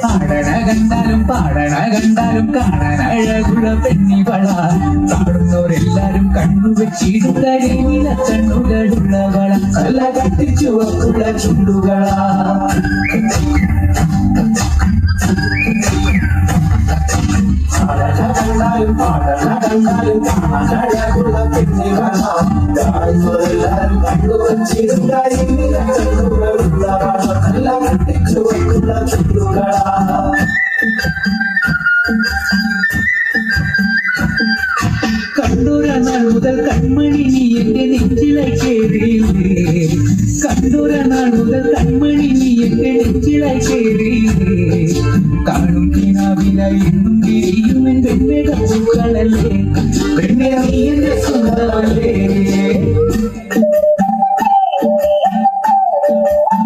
പാടണ കണ്ടാലും കാണാൻ അഴകുള്ള പെണ്ണിവള കാണുന്നവരെല്ലാരും കണ്ണുവെച്ചിടും കരിമീന കണ്ണുകളുള്ളവള നല്ല കട്ടിച്ചുവക്കുള്ള ചുണ്ടുകളാ കണ്ടാലും കാണാൻ അഴകുള്ള പെണ്ണിവള കാണുന്നവരെല്ലാരും കണ്ണുവെച്ചിടും കരിമീന കണ്ണുകളുള്ളവള നല്ല കട്ടിച്ചുവക്കുള്ള ചുണ്ടുകളാ കണ്ടൊര നാൾ മുതൽ കൺമണി നീ എന്റെ നെഞ്ചിലായി കേറിയില്ലേ കണ്ടൊര നാൾ മുതൽ കൺമണി നീ എന്റെ നെഞ്ചിലായി കേറിയില്ലേ കാണും കിനാവിനായി എന്നും തിരിയും എന്റെ പെണ്ണെ പൂക്കളല്ലേ പെണ്ണെ നീ എന്റെ സ്വന്തമല്ലേ